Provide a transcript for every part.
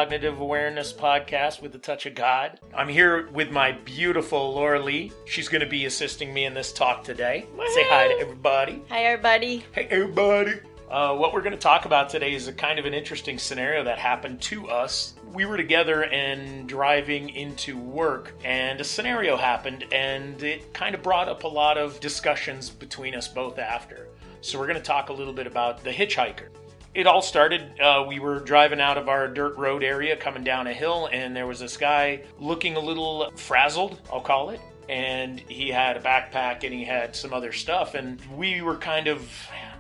Cognitive Awareness podcast with a touch of God. I'm here with my beautiful Laura Lee. She's going to be assisting me in this talk today. Woo-hoo! Say hi to everybody. Hi, everybody. Hey, everybody. What we're going to talk about today is a kind of an interesting scenario that happened to us. We were together and driving into work, and a scenario happened, and it kind of brought up a lot of discussions between us both after. So we're going to talk a little bit about the hitchhiker. It all started, we were driving out of our dirt road area, coming down a hill, and there was this guy looking a little frazzled, I'll call it. And he had a backpack and he had some other stuff, and we were kind of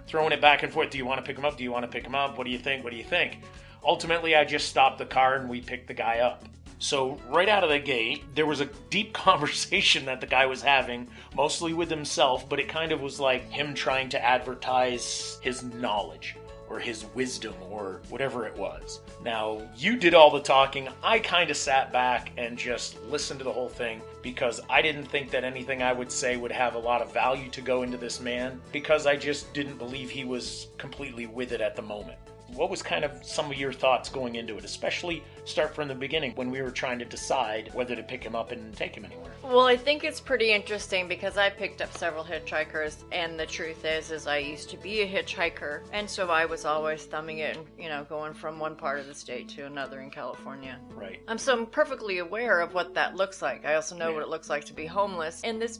throwing it back and forth. Do you want to pick him up? Do you want to pick him up? What do you think? What do you think? Ultimately, I just stopped the car and we picked the guy up. So right out of the gate, there was a deep conversation that the guy was having, mostly with himself, but it kind of was like him trying to advertise his knowledge or his wisdom or whatever it was. Now, you did all the talking. I kind of sat back and just listened to the whole thing because I didn't think that anything I would say would have a lot of value to go into this man because I just didn't believe he was completely with it at the moment. What was kind of some of your thoughts going into it, especially start from the beginning when we were trying to decide whether to pick him up and take him anywhere? Well, I think it's pretty interesting because I picked up several hitchhikers, and the truth is I used to be a hitchhiker, and so I was always thumbing it and, going from one part of the state to another in California. Right. So I'm perfectly aware of what that looks like. I also know what it looks like to be homeless, and this,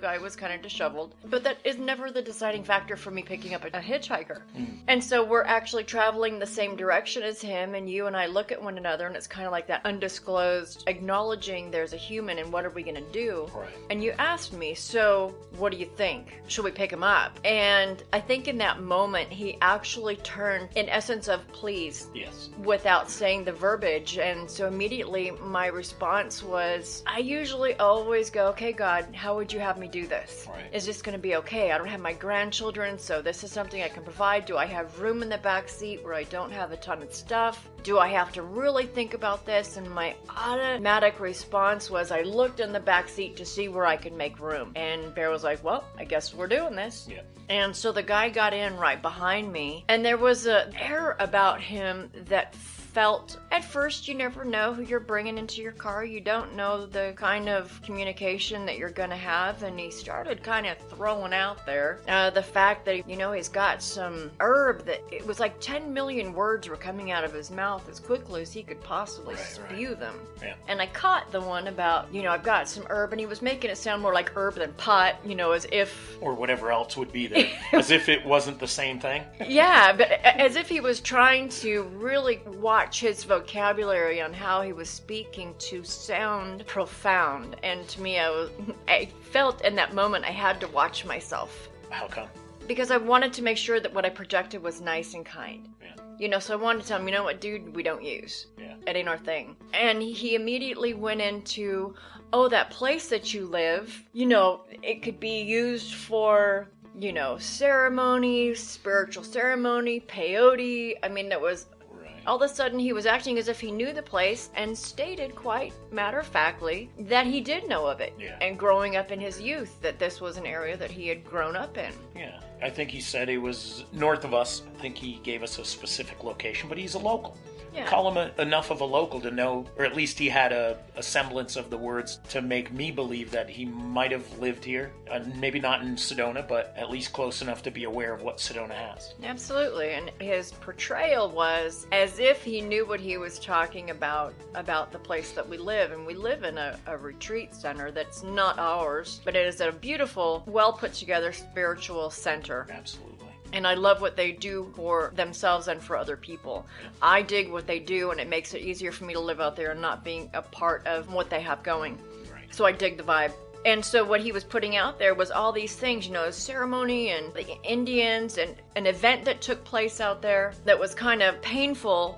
guy was kind of disheveled, but that is never the deciding factor for me picking up a hitchhiker. And so we're actually traveling the same direction as him, and you and I look at one another, and it's kind of like that undisclosed acknowledging there's a human and what are we going to do? Right. And you asked me, so what do you think? Should we pick him up? And I think in that moment he actually turned in essence of please. Yes. Without saying the verbiage. And so immediately my response was, I usually always go, okay, God, how would you have me do this? Right. Is this going to be okay? I don't have my grandchildren, so this is something I can provide. Do I have room in the back seat where I don't have a ton of stuff? Do I have to really think about this? And my automatic response was I looked in the back seat to see where I could make room. And Bear was like, well, I guess we're doing this. Yeah. And so the guy got in right behind me, and there was an air about him that felt, at first you never know who you're bringing into your car. You don't know the kind of communication that you're going to have. And he started kind of throwing out there the fact that, he's got some herb that it was like 10 million words were coming out of his mouth as quickly as he could possibly spew them. Yeah. And I caught the one about, I've got some herb, and he was making it sound more like herb than pot, as if... Or whatever else would be there. As if it wasn't the same thing. Yeah, but as if he was trying to really watch his vocabulary on how he was speaking to sound profound. And to me, I felt in that moment I had to watch myself. How come? Because I wanted to make sure that what I projected was nice and kind. Yeah. So I wanted to tell him, you know what, dude, we don't use. Yeah. It ain't our thing. And he immediately went into, that place that you live, it could be used for... ceremony, spiritual ceremony, peyote. I mean, it was... All of a sudden, he was acting as if he knew the place and stated quite matter-of-factly that he did know of it. Yeah. And growing up in his youth, that this was an area that he had grown up in. Yeah. I think he said it was north of us. I think he gave us a specific location, but he's a local. Yeah. Call him enough of a local to know, or at least he had a semblance of the words to make me believe that he might have lived here. Maybe not in Sedona, but at least close enough to be aware of what Sedona has. Absolutely. And his portrayal was as if he knew what he was talking about the place that we live. And we live in a retreat center that's not ours, but it is a beautiful, well put together spiritual center. Absolutely. And I love what they do for themselves and for other people. I dig what they do, and it makes it easier for me to live out there and not being a part of what they have going. Right. So I dig the vibe. And so what he was putting out there was all these things, ceremony and the Indians and an event that took place out there that was kind of painful.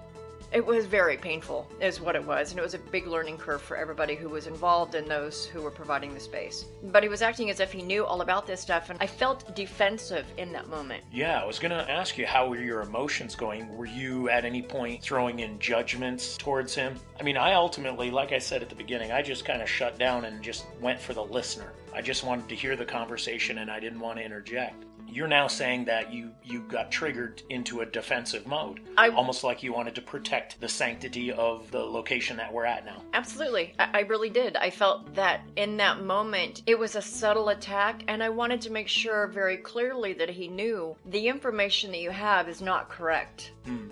It was very painful, is what it was. And it was a big learning curve for everybody who was involved and those who were providing the space. But he was acting as if he knew all about this stuff, and I felt defensive in that moment. Yeah, I was going to ask you, how were your emotions going? Were you at any point throwing in judgments towards him? I mean, I ultimately, like I said at the beginning, I just kind of shut down and just went for the listener. I just wanted to hear the conversation, and I didn't want to interject. you're now saying that you got triggered into a defensive mode. Almost like you wanted to protect the sanctity of the location that we're at now. Absolutely. I really did. I felt that in that moment, it was a subtle attack, and I wanted to make sure very clearly that he knew the information that you have is not correct.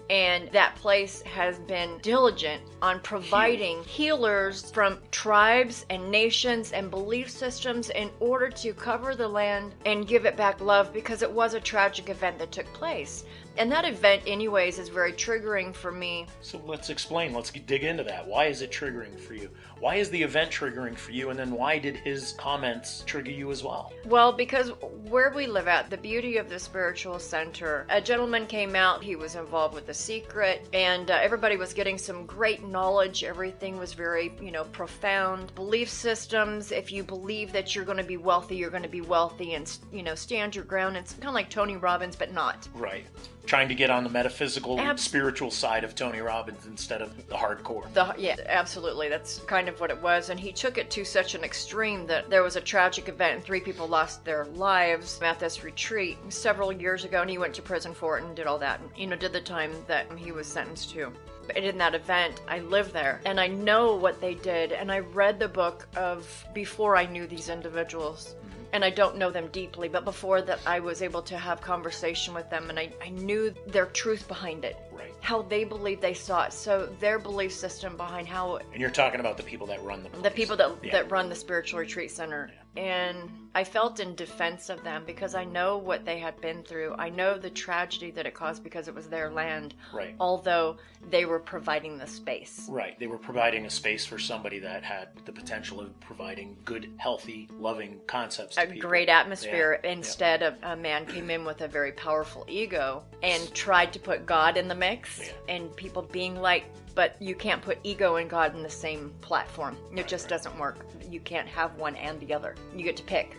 And that place has been diligent on providing healers from tribes and nations and belief systems in order to cover the land and give it back love, because it was a tragic event that took place. And that event, anyways, is very triggering for me. So let's explain. Let's dig into that. Why is it triggering for you? Why is the event triggering for you? And then why did his comments trigger you as well? Well, because where we live at, the beauty of the spiritual center, a gentleman came out. He was involved with The Secret, and everybody was getting some great knowledge. Everything was very, profound. Belief systems. If you believe that you're going to be wealthy, you're going to be wealthy, and, stand your ground. It's kind of like Tony Robbins, but not. Right. Trying to get on the metaphysical, spiritual side of Tony Robbins instead of the hardcore. Yeah, absolutely. That's kind of what it was. And he took it to such an extreme that there was a tragic event and 3 people lost their lives at this retreat several years ago. And he went to prison for it and did all that. And, did the time that he was sentenced to. But in that event, I lived there and I know what they did. And I read the book of before I knew these individuals. And I don't know them deeply, but before that I was able to have conversation with them, and I knew their truth behind it. Right. How they believe they saw it. So their belief system behind how... And you're talking about the people that run the place. The people that run the spiritual retreat center. Yeah. And I felt in defense of them because I know what they had been through. I know the tragedy that it caused because it was their land. Right. Although they were providing the space. Right. They were providing a space for somebody that had the potential of providing good, healthy, loving concepts to people. Great atmosphere. Yeah. Instead of a man came in with a very powerful ego and tried to put God in the mix. Yeah. And people being like, but you can't put ego and God in the same platform. It just doesn't work. You can't have one and the other. You get to pick.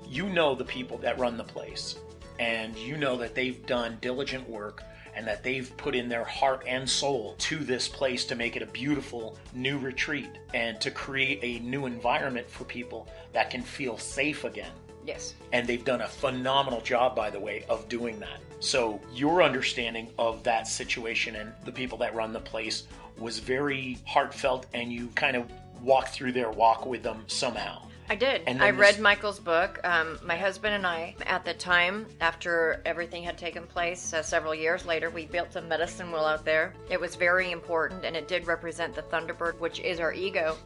You know the people that run the place, and you know that they've done diligent work and that they've put in their heart and soul to this place to make it a beautiful new retreat and to create a new environment for people that can feel safe again. Yes. And they've done a phenomenal job, by the way, of doing that. So your understanding of that situation and the people that run the place was very heartfelt, and you kind of walked through their walk with them somehow. I did. I read Michael's book. My husband and I, at the time, after everything had taken place, several years later, we built a medicine wheel out there. It was very important, and it did represent the Thunderbird, which is our ego.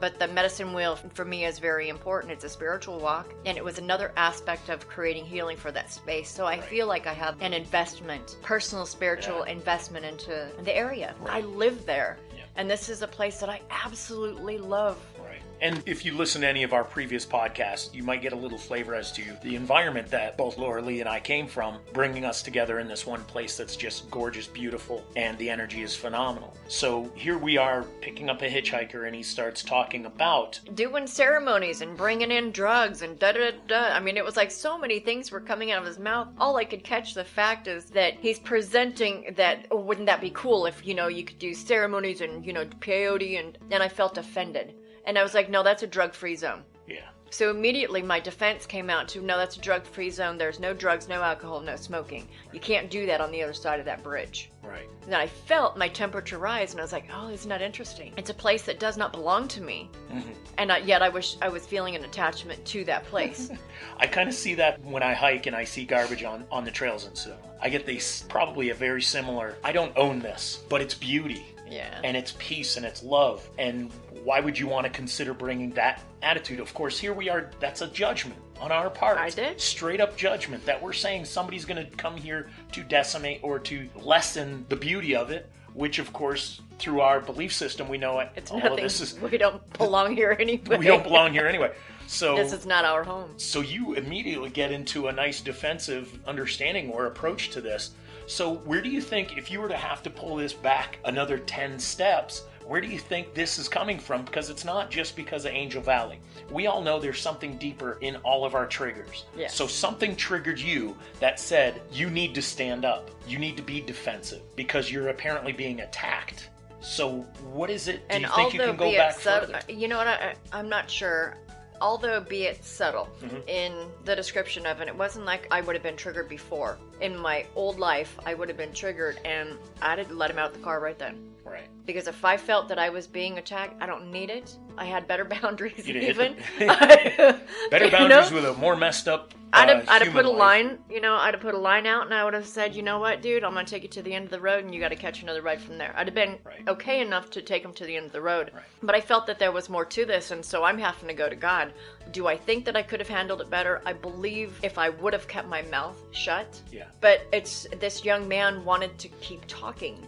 But the medicine wheel for me is very important. It's a spiritual walk, and it was another aspect of creating healing for that space. So I feel like I have an investment, personal spiritual investment into the area. Right. I live there, and this is a place that I absolutely love. Right. And if you listen to any of our previous podcasts, you might get a little flavor as to the environment that both Laura Lee and I came from, bringing us together in this one place that's just gorgeous, beautiful, and the energy is phenomenal. So here we are picking up a hitchhiker, and he starts talking about doing ceremonies and bringing in drugs and da-da-da. I mean, it was like so many things were coming out of his mouth. All I could catch the fact is that he's presenting that, oh, wouldn't that be cool if, you could do ceremonies and, peyote, and I felt offended. And I was like, no, that's a drug-free zone. Yeah. So immediately my defense came out to, no, that's a drug-free zone. There's no drugs, no alcohol, no smoking. You can't do that on the other side of that bridge. Right. And I felt my temperature rise, and I was like, oh, isn't that interesting? It's a place that does not belong to me. Mm-hmm. And yet I was feeling an attachment to that place. I kind of see that when I hike and I see garbage on the trails and so. I get probably a very similar, I don't own this, but it's beauty. Yeah. And it's peace and it's love. And why would you want to consider bringing that attitude? Of course, here we are. That's a judgment on our part. I did. Straight up judgment that we're saying somebody's going to come here to decimate or to lessen the beauty of it, which, of course, through our belief system, we know it's all nothing. Of this is... We don't belong here anyway. We don't belong here anyway. So this is not our home. So you immediately get into a nice defensive understanding or approach to this. So where do you think, if you were to have to pull this back another 10 steps, where do you think this is coming from? Because it's not just because of Angel Valley. We all know there's something deeper in all of our triggers. Yes. So something triggered you that said, you need to stand up. You need to be defensive because you're apparently being attacked. So what is it? Do you think you can go back further? You know what? I'm not sure. although be it subtle in the description of it, it wasn't like I would have been triggered before. In my old life, I would have been triggered, and I'd have let him out the car right then. Right. Because if I felt that I was being attacked, I don't need it. I had better boundaries even. Better boundaries with a more messed up I'd have put a life. line, I'd have put a line out, and I would have said, you know what, dude, I'm going to take you to the end of the road, and you got to catch another ride from there. I'd have been okay enough to take him to the end of the road. Right. But I felt that there was more to this, and so I'm having to go to God. Do I think that I could have handled it better? I believe if I would have kept my mouth shut. Yeah. But it's this young man wanted to keep talking.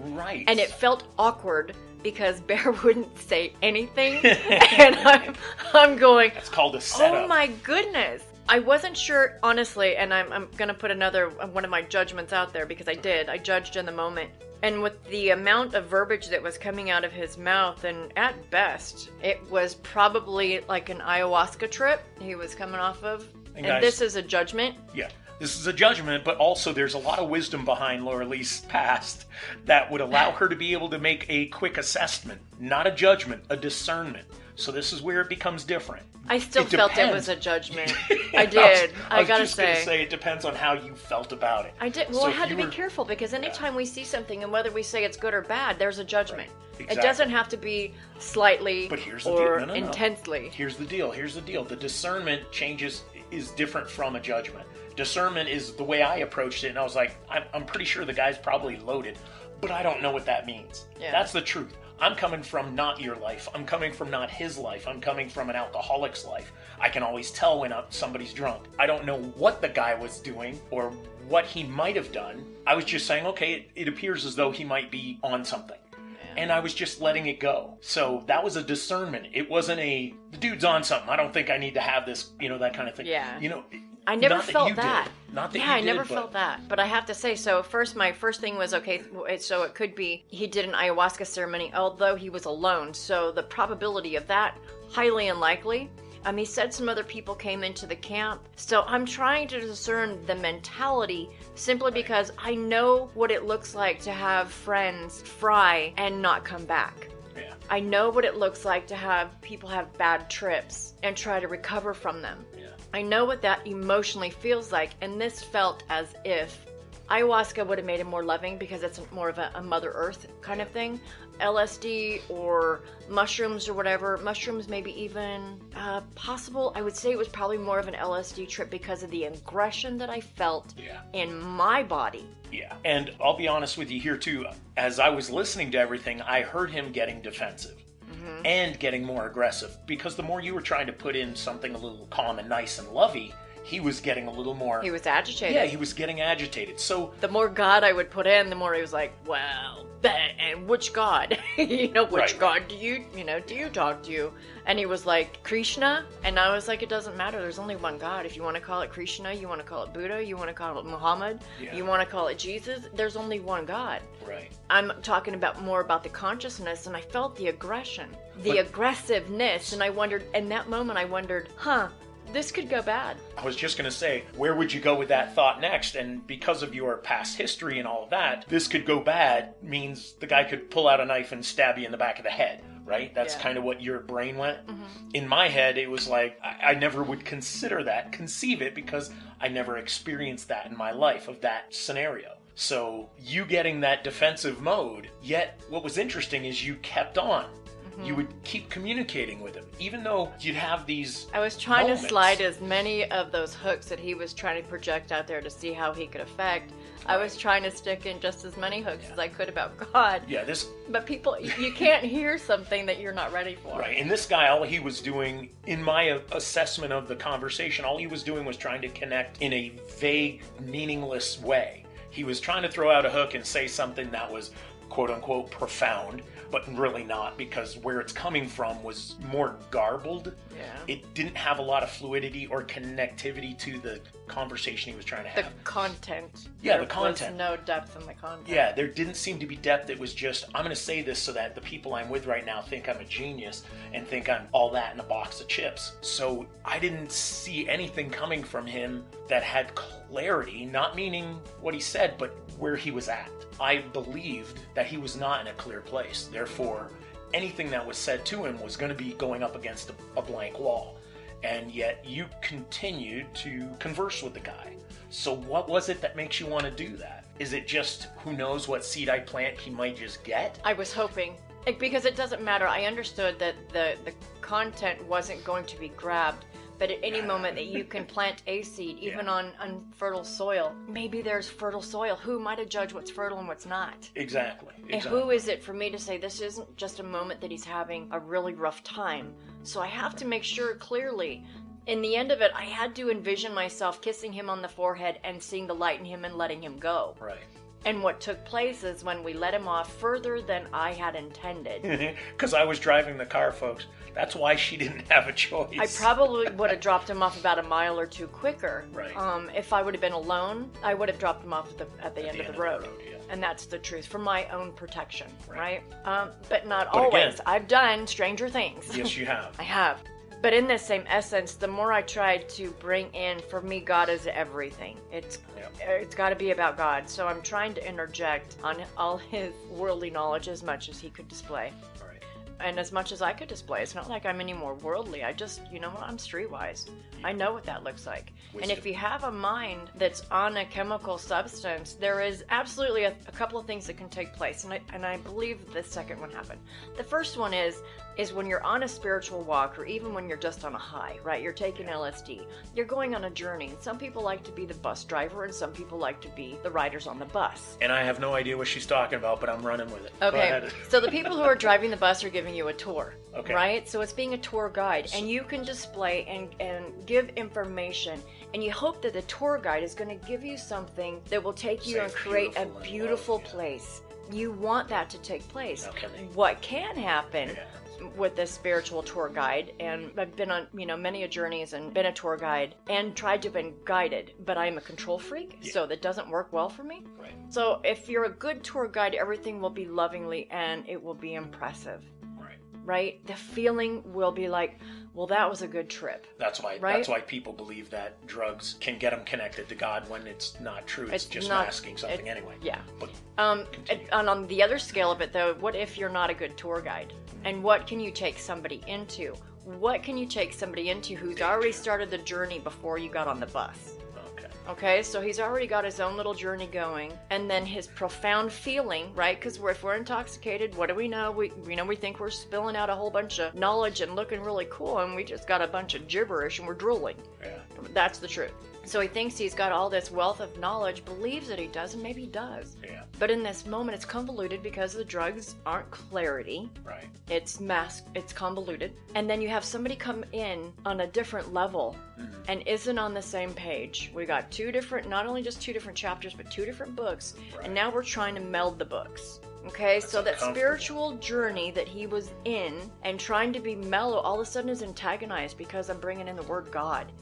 Right. And it felt awkward because Bear wouldn't say anything. And I'm going, that's called a setup. oh my goodness. I wasn't sure, honestly, and I'm going to put one of my judgments out there because I did. I judged in the moment. And with the amount of verbiage that was coming out of his mouth, and at best, it was probably like an ayahuasca trip he was coming off of. And guys, this is a judgment. Yeah. This is a judgment, but also there's a lot of wisdom behind Laura Lee's past that would allow her to be able to make a quick assessment. Not a judgment, a discernment. So this is where it becomes different. I still felt it was a judgment. I I did. I was gotta just going to say. say it depends on how you felt about it. I did. Well, So I if had to you be were- careful because anytime we see something, and whether we say it's good or bad, there's a judgment. Right. It Exactly. doesn't have to be slightly But here's the or deal. No. intensely. Here's the deal. The discernment is different from a judgment. Discernment is the way I approached it, and I was like, I'm pretty sure the guy's probably loaded, but I don't know what that means. Yeah. That's the truth. I'm coming from not your life. I'm coming from not his life. I'm coming from an alcoholic's life. I can always tell when somebody's drunk. I don't know what the guy was doing or what he might have done. I was just saying, okay, it appears as though he might be on something. And I was just letting it go. So that was a discernment. It wasn't the dude's on something. I don't think I need to have this, that kind of thing. Yeah. I never felt that. Not that yeah, you I did, never but felt that. But I have to say, so my first thing was, okay, so it could be he did an ayahuasca ceremony, although he was alone. So the probability of that, highly unlikely. He said some other people came into the camp. So I'm trying to discern the mentality simply because I know what it looks like to have friends fry and not come back. Yeah. I know what it looks like to have people have bad trips and try to recover from them. Yeah. I know what that emotionally feels like, and this felt as if ayahuasca would have made him more loving because it's more of a Mother Earth kind of thing. LSD or mushrooms or whatever, mushrooms maybe even possible. I would say it was probably more of an LSD trip because of the aggression that I felt in my body. Yeah. And I'll be honest with you here too. As I was listening to everything, I heard him getting defensive. And getting more aggressive, because the more you were trying to put in something a little calm and nice and lovey, he was getting a little more. He was agitated. Yeah, he was getting agitated. So the more God I would put in, the more he was like, well, and which God? Which God do you talk to? And he was like, Krishna? And I was like, it doesn't matter. There's only one God. If you want to call it Krishna, you want to call it Buddha, you want to call it Muhammad, you want to call it Jesus, there's only one God. Right. I'm talking more about the consciousness, and I felt the aggression, the aggressiveness, and I wondered, in that moment, this could go bad. I was just going to say, where would you go with that thought next? And because of your past history and all of that, this could go bad means the guy could pull out a knife and stab you in the back of the head, right? That's kind of what your brain went. Mm-hmm. In my head, it was like, I never would conceive it, because I never experienced that in my life, of that scenario. So you getting that defensive mode, yet what was interesting is you kept on. You would keep communicating with him, even though you'd have these I was trying moments. to slide as many of those hooks that he was trying to project out there to see how he could affect. I was trying to stick in just as many hooks as I could about God. Yeah, But people, you can't hear something that you're not ready for. Right, and this guy, all he was doing, in my assessment of the conversation, all he was doing was trying to connect in a vague, meaningless way. He was trying to throw out a hook and say something that was quote-unquote profound, but really not, because where it's coming from was more garbled. Yeah. It didn't have a lot of fluidity or connectivity to the conversation he was trying to have. The content. Yeah, there the content. was no depth in the content. Yeah, there didn't seem to be depth. It was just, I'm going to say this so that the people I'm with right now think I'm a genius and think I'm all that in a box of chips. So I didn't see anything coming from him that had clarity, not meaning what he said, but where he was at. I believed that he was not in a clear place. Therefore, anything that was said to him was going to be going up against a blank wall. and yet you continued to converse with the guy. So what was it that makes you want to do that? Is it just who knows what seed I plant he might just get? I was hoping. Because it doesn't matter. I understood that the content wasn't going to be grabbed, but at any moment that you can plant a seed, even on unfertile soil, maybe there's fertile soil. Who am I to judge what's fertile and what's not? Exactly. And who is it for me to say this isn't just a moment that he's having a really rough time? So I have to make sure clearly. In the end of it, I had to envision myself kissing him on the forehead and seeing the light in him and letting him go. Right. And what took place is when we let him off further than I had intended. Because I was driving the car, folks. That's why she didn't have a choice. I probably would have dropped him off about a mile or two quicker. Right. If I would have been alone, I would have dropped him off at the end of the road. Yeah. And that's the truth, for my own protection, right? But But always. again, I've done stranger things. Yes, you have. I have. But in this same essence, the more I tried to bring in, for me, God is everything. It's got to be about God. So I'm trying to interject on all his worldly knowledge as much as he could display. Right. And as much as I could display. It's not like I'm any more worldly. I just, you know what, I'm streetwise. I know what that looks like. Wisdom. And if you have a mind that's on a chemical substance, there is absolutely a couple of things that can take place. And I believe the second one happened. The first one is when you're on a spiritual walk, or even when you're just on a high, right? You're taking LSD. You're going on a journey. Some people like to be the bus driver, and some people like to be the riders on the bus. And I have no idea what she's talking about, but I'm running with it. Go Okay, ahead. so the people who are driving the bus are giving you a tour, Okay. right? So it's being a tour guide, and you can display and give information, and you hope that the tour guide is going to give you something that will take you Say and create a beautiful and beautiful love, yeah. place. You want that to take place. Okay. What can happen Yeah. with this spiritual tour guide, and I've been on many journeys and been a tour guide and tried to have been guided, but I'm a control freak, so that doesn't work well for me. Right. So if you're a good tour guide, everything will be lovingly and it will be impressive, right? The feeling will be like, well, that was a good trip. That's why. Right? That's why people believe that drugs can get them connected to God when it's not true. It's just not- masking something anyway. Yeah. But And on the other scale of it, though, what if you're not a good tour guide? And what can you take somebody into? What can you take somebody into who's already started the journey before you got on the bus? Okay, so he's already got his own little journey going, and then his profound feeling, right? Because if we're intoxicated, what do we know? We think we're spilling out a whole bunch of knowledge and looking really cool, and we just got a bunch of gibberish and we're drooling. Yeah. That's the truth. So he thinks he's got all this wealth of knowledge, believes that he does, and maybe he does. Yeah. But in this moment, it's convoluted because the drugs aren't clarity. Right. It's masked, it's convoluted. And then you have somebody come in on a different level and isn't on the same page. We got not only just two different chapters, but two different books. Right. And now we're trying to meld the books. Okay, so that spiritual journey that he was in and trying to be mellow all of a sudden is antagonized because I'm bringing in the word God.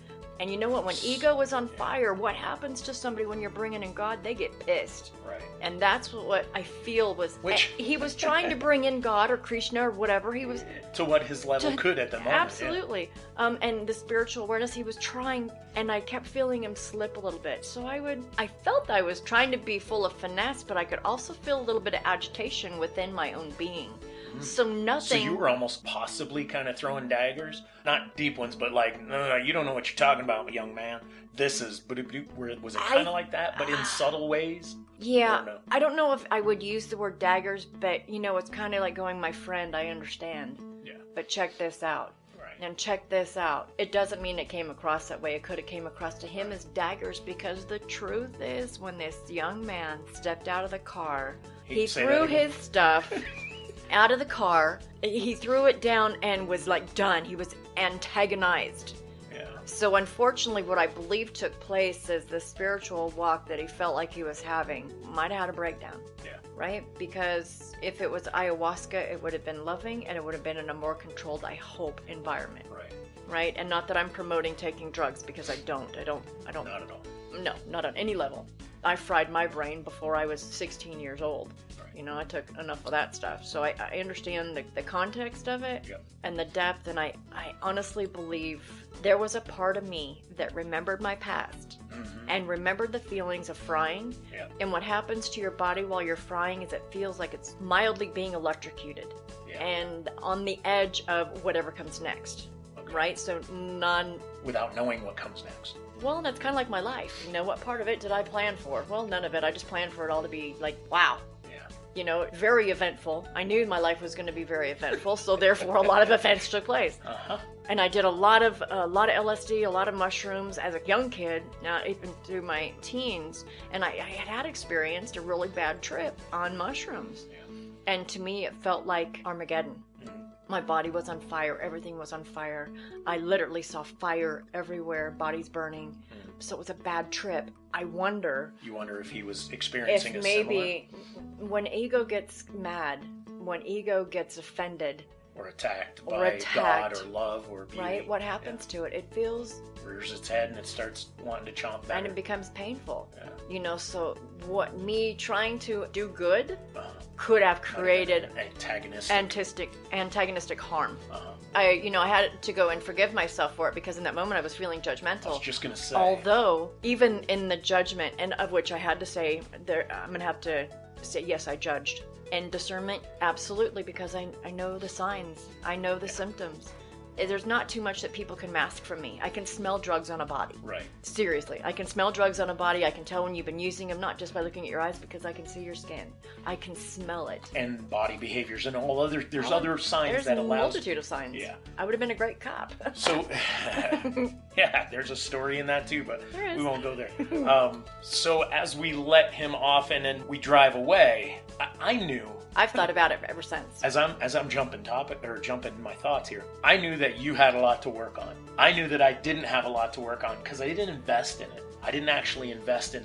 And you know what? When ego is on fire, what happens to somebody when you're bringing in God? They get pissed. Right. And that's what I feel was... Which... he was trying to bring in God or Krishna or whatever. He was... To what his level could at the moment. Absolutely. Yeah. And the spiritual awareness, he was trying, and I kept feeling him slip a little bit. So I felt I was trying to be full of finesse, but I could also feel a little bit of agitation within my own being. So nothing... So you were almost possibly kind of throwing daggers? Not deep ones, but like, no, you don't know what you're talking about, young man. This is... Was it kind of like that, but in subtle ways? Yeah. No? I don't know if I would use the word daggers, but, it's kind of like going, my friend, I understand. Yeah. But check this out. Right. And check this out. It doesn't mean it came across that way. It could have came across to him as daggers, because the truth is, when this young man stepped out of the car, he threw his stuff... out of the car, he threw it down and was like done. He was antagonized. Yeah. So unfortunately, what I believe took place is the spiritual walk that he felt like he was having might have had a breakdown. Yeah. Right? Because if it was ayahuasca, it would have been loving and it would have been in a more controlled, I hope, environment. Right. Right? And not that I'm promoting taking drugs, because I don't. Not at all. No, not on any level. I fried my brain before I was 16 years old. Right. I took enough of that stuff. So I understand the context of it and the depth, and I honestly believe there was a part of me that remembered my past and remembered the feelings of frying. Yeah. And what happens to your body while you're frying is it feels like it's mildly being electrocuted and on the edge of whatever comes next. right? So none... Without knowing what comes next. Well, that's kind of like my life. You know, what part of it did I plan for? Well, none of it. I just planned for it all to be like, wow. Yeah. You know, very eventful. I knew my life was going to be very eventful, so therefore a lot of events took place. Uh-huh. And I did a lot of LSD, a lot of mushrooms as a young kid, even through my teens. And I had experienced a really bad trip on mushrooms. Yeah. And to me, it felt like Armageddon. My body was on fire. Everything was on fire. I literally saw fire everywhere, bodies burning. So it was a bad trip. I wonder... You wonder if he was experiencing if a maybe when ego gets mad, when ego gets offended... Or attacked by God or love or beauty. Right? What happens to it? It feels... Rears its head and it starts wanting to chomp back. And it becomes painful. Yeah. You know, so what me trying to do good could have created antagonistic harm. I had to go and forgive myself for it because in that moment I was feeling judgmental. I was just going to say. Although, even in the judgment, and of which I had to say, I'm going to have to say, yes, I judged. And discernment, absolutely, because I know the signs. I know the symptoms. There's not too much that people can mask from me. I can smell drugs on a body. Right. Seriously. I can smell drugs on a body. I can tell when you've been using them, not just by looking at your eyes, because I can see your skin. I can smell it. And body behaviors and all other, there's other signs that allows... There's a multitude of signs. Yeah. I would have been a great cop. So, yeah, there's a story in that too, but we won't go there. So as we let him off and then we drive away, I knew... I've thought about it ever since. As I'm jumping my thoughts here, I knew that you had a lot to work on. I knew that I didn't have a lot to work on because I didn't invest in it. I didn't actually invest in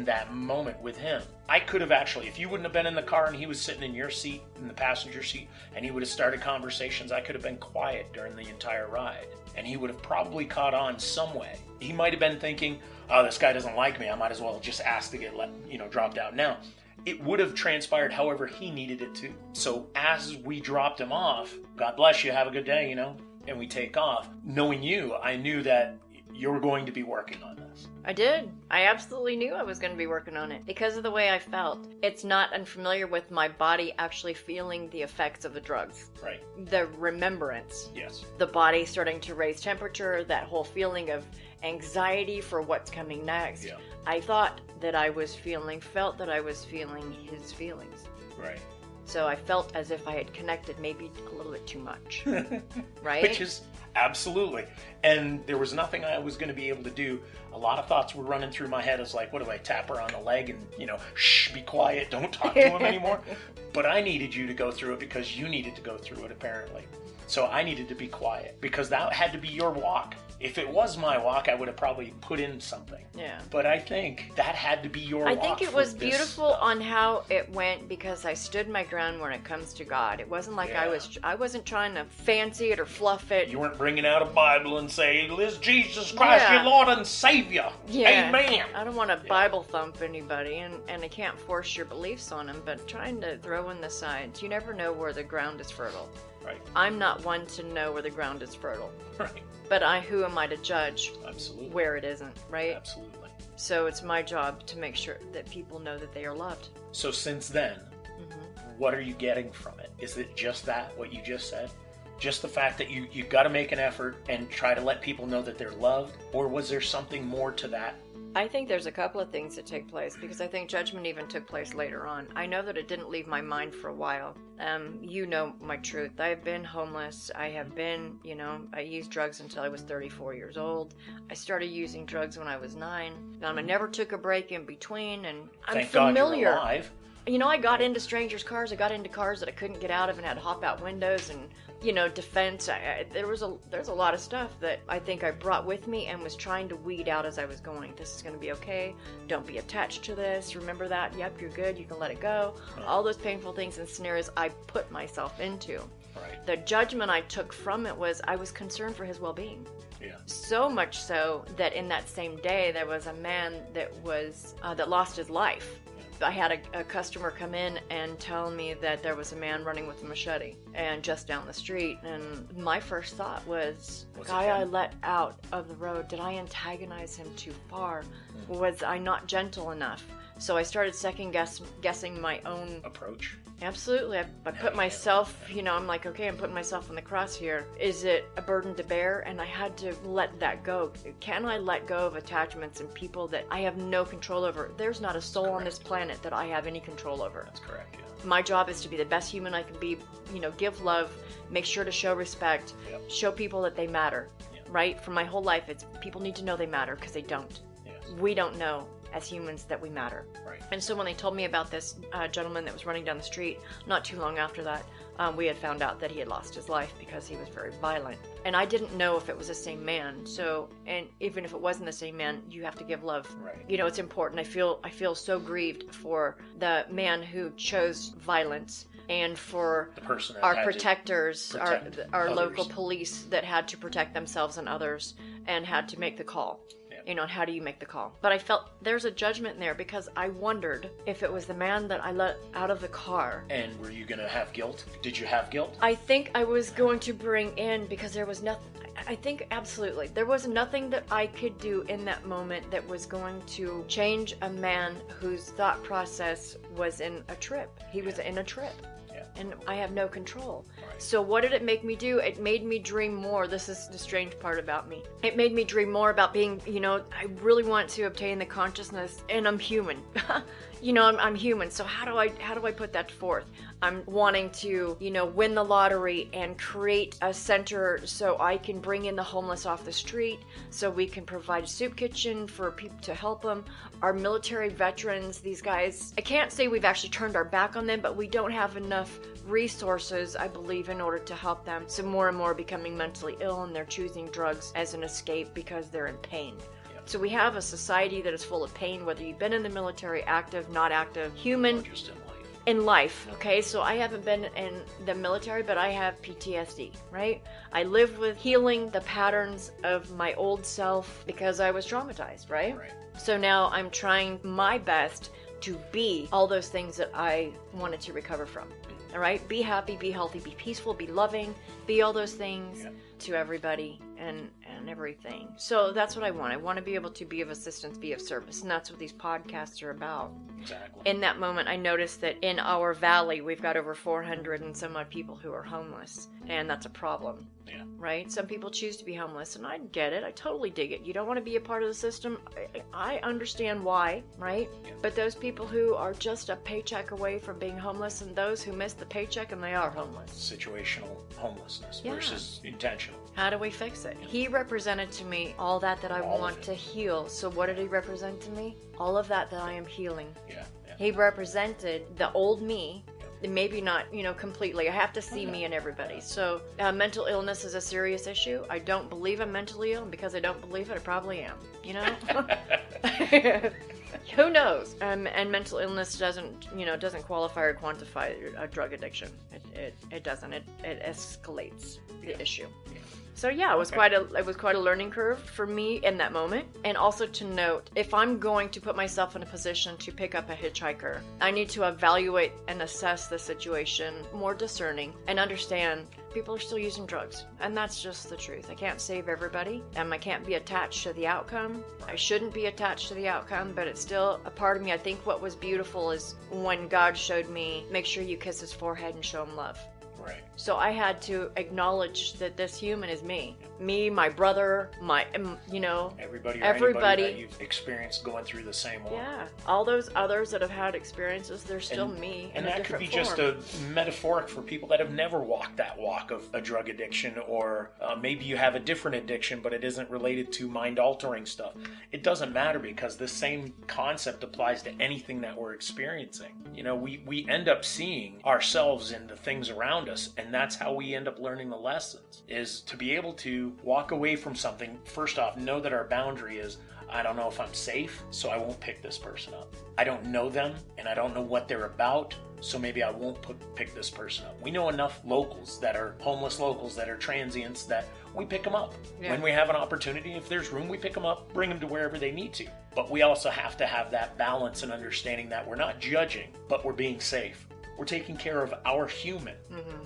that moment with him. I could have actually, if you wouldn't have been in the car and he was sitting in your seat, in the passenger seat, and he would have started conversations, I could have been quiet during the entire ride. And he would have probably caught on some way. He might have been thinking, oh, this guy doesn't like me. I might as well just ask to get dropped out now. It would have transpired however he needed it to. So as we dropped him off, God bless you, have a good day, and we take off. Knowing you, I knew that you were going to be working on this. I did. I absolutely knew I was going to be working on it because of the way I felt. It's not unfamiliar with my body actually feeling the effects of the drugs. Right. The remembrance. Yes. The body starting to raise temperature, that whole feeling of anxiety for what's coming next. Yeah. I felt that I was feeling his feelings. Right. So I felt as if I had connected maybe a little bit too much. Right? Which is absolutely. And there was nothing I was going to be able to do. A lot of thoughts were running through my head. It's like, what do I tap her on the leg and, shh, be quiet, don't talk to him anymore. But I needed you to go through it because you needed to go through it, apparently. So I needed to be quiet because that had to be your walk. If it was my walk, I would have probably put in something. Yeah. But I think that had to be your walk. I think it was beautiful on how it went because I stood my ground when it comes to God. It wasn't like I wasn't trying to fancy it or fluff it. You weren't bringing out a Bible and saying, "Is Jesus Christ your Lord and Savior?" Yeah. Amen. I don't want to Bible thump anybody, and I can't force your beliefs on them, but trying to throw in the sides. You never know where the ground is fertile. Right. I'm not one to know where the ground is fertile. Right. But who am I to judge where it isn't, right? Absolutely. So it's my job to make sure that people know that they are loved. So since then, what are you getting from it? Is it just that, what you just said? Just the fact that you got to make an effort and try to let people know that they're loved? Or was there something more to that? I think there's a couple of things that take place because I think judgment even took place later on. I know that it didn't leave my mind for a while. You know my truth. I've been homeless. I have been, I used drugs until I was 34 years old. I started using drugs when I was 9. I never took a break in between, and I'm Thank familiar. God you're alive. I got into strangers' cars. I got into cars that I couldn't get out of and had to hop out windows and, defense. There's a lot of stuff that I think I brought with me and was trying to weed out as I was going. This is going to be okay. Don't be attached to this. Remember that. Yep, you're good. You can let it go. All those painful things and scenarios I put myself into. Right. The judgment I took from it was I was concerned for his well-being. Yeah. So much so that in that same day there was a man that was that lost his life. I had a customer come in and tell me that there was a man running with a machete and just down the street, and my first thought was the guy I let out of the road, did I antagonize him too far? Was I not gentle enough? So I started guessing my own approach. Absolutely. I put myself, I'm like, okay, I'm putting myself in the cross here. Is it a burden to bear? And I had to let that go. Can I let go of attachments and people that I have no control over? There's not a soul on this planet that I have any control over. That's correct, yeah. My job is to be the best human I can be, give love, make sure to show respect, show people that they matter, right? For my whole life, it's people need to know they matter because they don't. Yes. We don't know as humans that we matter. Right. And so when they told me about this gentleman that was running down the street, not too long after that, we had found out that he had lost his life because he was very violent. And I didn't know if it was the same man. So, and even if it wasn't the same man, you have to give love. Right. It's important. I feel so grieved for the man who chose violence and for the person our protectors, our others. Local police that had to protect themselves and others and had to make the call. How do you make the call? But I felt there's a judgment there because I wondered if it was the man that I let out of the car. And were you going to have guilt? Did you have guilt? I think I was going to bring in, because there was nothing, I think absolutely. There was nothing that I could do in that moment that was going to change a man whose thought process was in a trip. He was in a trip. And I have no control. Right. So what did it make me do? It made me dream more. This is the strange part about me. It made me dream more about being, I really want to obtain the consciousness, and I'm human. I'm human. So how do I put that forth? I'm wanting to, win the lottery and create a center so I can bring in the homeless off the street, so we can provide a soup kitchen for people to help them. Our military veterans, these guys, I can't say we've actually turned our back on them, but we don't have enough resources, I believe, in order to help them. So more and more are becoming mentally ill, and they're choosing drugs as an escape because they're in pain. So we have a society that is full of pain, whether you've been in the military, active, not active, human, just in life. Okay, so I haven't been in the military, but I have PTSD, right? I live with healing the patterns of my old self because I was traumatized, right? So now I'm trying my best to be all those things that I wanted to recover from. All right, be happy, be healthy, be peaceful, be loving, be all those things to everybody and everything. So that's what I want. I want to be able to be of assistance, be of service, and that's what these podcasts are about. Exactly. In that moment, I noticed that in our valley, we've got over 400 and some odd people who are homeless, and that's a problem. Right? Some people choose to be homeless, and I get it. I totally dig it. You don't want to be a part of the system. I understand why, right? But those people who are just a paycheck away from being homeless, and those who miss the paycheck and they are homeless. Situational homelessness versus intentional. How do we fix it? He represented to me all that I want to heal. So what did he represent to me? All of that I am healing. He represented the old me. Maybe not, completely. I have to see me and everybody. So mental illness is a serious issue. I don't believe I'm mentally ill, and because I don't believe it, I probably am. Who knows? And mental illness doesn't qualify or quantify a drug addiction. It doesn't. It escalates the issue. So it was quite a learning curve for me in that moment. And also to note, if I'm going to put myself in a position to pick up a hitchhiker, I need to evaluate and assess the situation more discerning and understand people are still using drugs. And that's just the truth. I can't save everybody, and I can't be attached to the outcome. I shouldn't be attached to the outcome, but it's still a part of me. I think what was beautiful is when God showed me, make sure you kiss his forehead and show him love. Right. So I had to acknowledge that this human is me. Me, my brother, everybody that you've experienced going through the same one. Yeah. All those others that have had experiences, they're still me in a different form. And that could be just a metaphoric for people that have never walked that walk of a drug addiction, or maybe you have a different addiction, but it isn't related to mind-altering stuff. It doesn't matter, because the same concept applies to anything that we're experiencing. We end up seeing ourselves in the things around us, and that's how we end up learning the lessons, is to be able to walk away from something. First off, know that our boundary is, I don't know if I'm safe, so I won't pick this person up. I don't know them, and I don't know what they're about, so maybe I won't pick this person up. We know enough locals that are homeless locals, that are transients, that we pick them up. When we have an opportunity, if there's room, we pick them up, bring them to wherever they need to. But we also have to have that balance and understanding that we're not judging, but we're being safe. we're taking care of our human.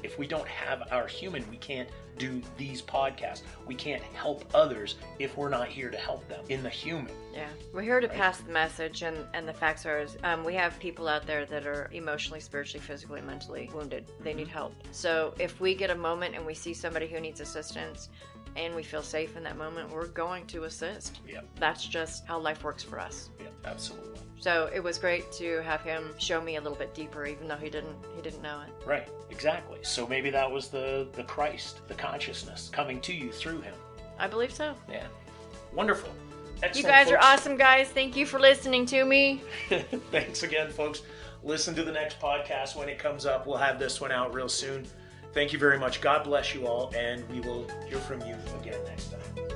If we don't have our human, we can't do these podcasts. We can't help others if we're not here to help them in the human. Yeah, we're here to pass the message, and the facts are we have people out there that are emotionally, spiritually, physically, mentally wounded. They need help. So if we get a moment and we see somebody who needs assistance and we feel safe in that moment, we're going to assist. Yep. That's just how life works for us. Yeah, absolutely. So it was great to have him show me a little bit deeper, even though he didn't know it. Right, exactly. So maybe that was the Christ, the consciousness coming to you through him. I believe so. Yeah. Wonderful. Excellent, you guys are folks. awesome, guys. Thank you for listening to me. Thanks again, folks. Listen to the next podcast when it comes up. We'll have this one out real soon. Thank you very much. God bless you all, and we will hear from you again next time.